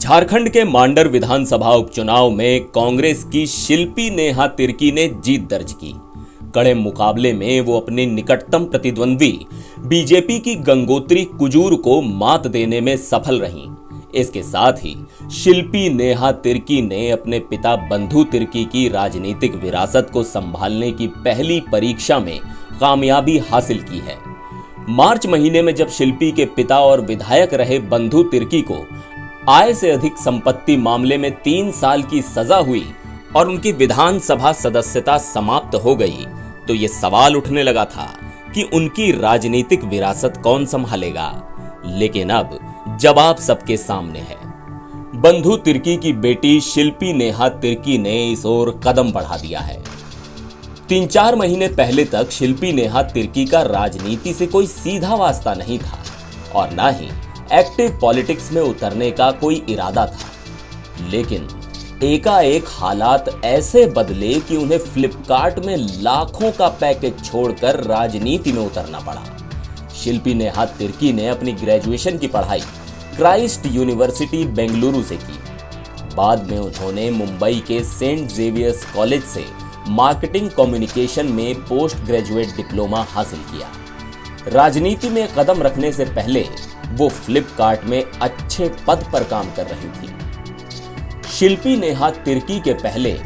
झारखंड के मांडर विधानसभा उपचुनाव में कांग्रेस की शिल्पी नेहा तिर्की ने जीत दर्ज की। कड़े मुकाबले में वो अपने निकटतम प्रतिद्वंदी बीजेपी की गंगोत्री कुजूर को मात देने में सफल रहीं। इसके साथ ही शिल्पी नेहा तिर्की ने अपने पिता बंधु तिर्की की राजनीतिक विरासत को संभालने की पहली परीक्षा में कामयाबी हासिल की है। मार्च महीने में जब शिल्पी के पिता और विधायक रहे बंधु तिर्की को आय से अधिक संपत्ति मामले में 3 साल की सजा हुई और उनकी विधानसभा सदस्यता समाप्त हो गई, तो ये सवाल उठने लगा था कि उनकी राजनीतिक विरासत कौन संभालेगा। लेकिन अब जवाब सबके सामने है। बंधु तिर्की की बेटी शिल्पी नेहा तिर्की ने इस ओर कदम बढ़ा दिया है। 3-4 महीने पहले तक शिल्पी नेहा तिर्की का राजनीति से कोई सीधा वास्ता नहीं था और ना ही एक्टिव पॉलिटिक्स में उतरने का कोई इरादा था। लेकिन एकाएक हालात ऐसे बदले कि उन्हें फ्लिपकार्ट में लाखों का पैकेज छोड़कर राजनीति में उतरना पड़ा। शिल्पी नेहा तिर्की ने अपनी ग्रेजुएशन की पढ़ाई क्राइस्ट यूनिवर्सिटी बेंगलुरु से की। बाद में उन्होंने मुंबई के सेंट जेवियर्स कॉलेज से मार्केटिंग कम्युनिकेशन में पोस्ट ग्रेजुएट डिप्लोमा हासिल किया। राजनीति में कदम रखने से पहले वो फ्लिपकार्ट में अच्छे पद पर काम कर रही थी। शिल्पी नेहा तिर्की के पहले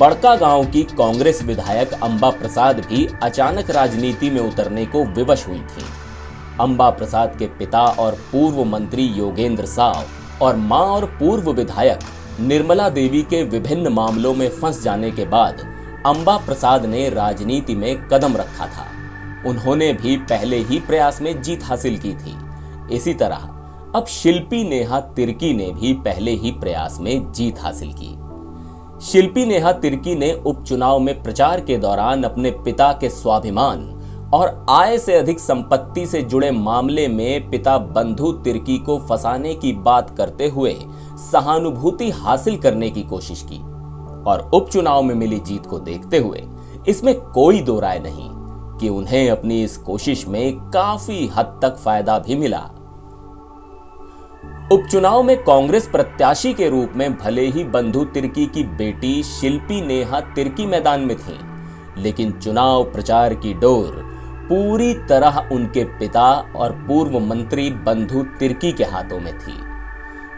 बड़का गांव की कांग्रेस विधायक अंबा प्रसाद भी अचानक राजनीति में उतरने को विवश हुई थी। अंबा प्रसाद के पिता और पूर्व मंत्री योगेंद्र साव और मां और पूर्व विधायक निर्मला देवी के विभिन्न मामलों में फंस जाने के बाद अंबा प्रसाद ने राजनीति में कदम रखा था। उन्होंने भी पहले ही प्रयास में जीत हासिल की थी। इसी तरह अब शिल्पी नेहा तिर्की ने भी पहले ही प्रयास में जीत हासिल की। शिल्पी नेहा तिर्की ने उपचुनाव में प्रचार के दौरान अपने पिता के स्वाभिमान और आय से अधिक संपत्ति से जुड़े मामले में पिता बंधु तिर्की को फंसाने की बात करते हुए सहानुभूति हासिल करने की कोशिश की और उपचुनाव में मिली जीत को देखते हुए इसमें कोई दो राय नहीं कि उन्हें अपनी इस कोशिश में काफी हद तक फायदा भी मिला। उपचुनाव में कांग्रेस प्रत्याशी के रूप में भले ही बंधु तिर्की की बेटी शिल्पी नेहा तिर्की मैदान में थी, लेकिन चुनाव प्रचार की डोर पूरी तरह उनके पिता और पूर्व मंत्री बंधु तिर्की के हाथों में थी।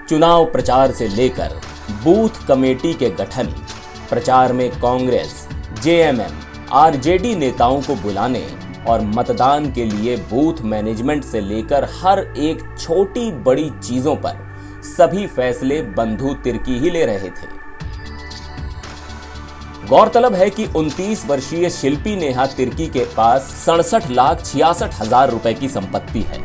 चुनाव प्रचार से लेकर बूथ कमेटी के गठन, प्रचार में कांग्रेस, जेएमएम, आरजेडी नेताओं को बुलाने और मतदान के लिए बूथ मैनेजमेंट से लेकर हर एक छोटी बड़ी चीजों पर सभी फैसले बंधु तिर्की ही ले रहे थे। गौरतलब है कि 29 वर्षीय शिल्पी नेहा तिर्की के पास 67,66,000 रुपए की संपत्ति है।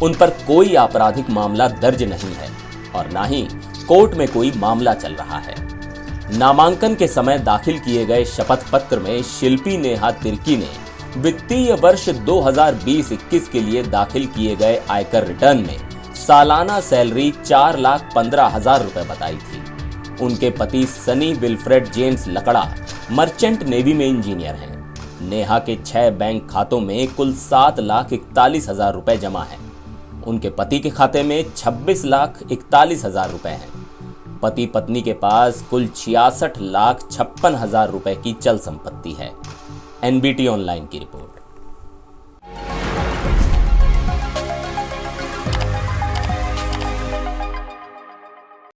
उन पर कोई आपराधिक मामला दर्ज नहीं है और ना ही कोर्ट में कोई मामला चल रहा है। नामांकन के समय दाखिल किए गए शपथ पत्र में शिल्पी नेहा तिर्की ने वित्तीय वर्ष 2020-21 के लिए दाखिल किए गए आयकर रिटर्न में सालाना सैलरी 4,15,000 रुपए बताई थी। उनके पति सनी विल्फ्रेड जेम्स लकड़ा मर्चेंट नेवी में इंजीनियर हैं। नेहा के 6 बैंक खातों में कुल 7,41,000 रुपए जमा है। उनके पति के खाते में 26,41,000 रुपए हैं। पति पत्नी के पास कुल 66,56,000 रुपए की चल संपत्ति है। एनबीटी ऑनलाइन की रिपोर्ट।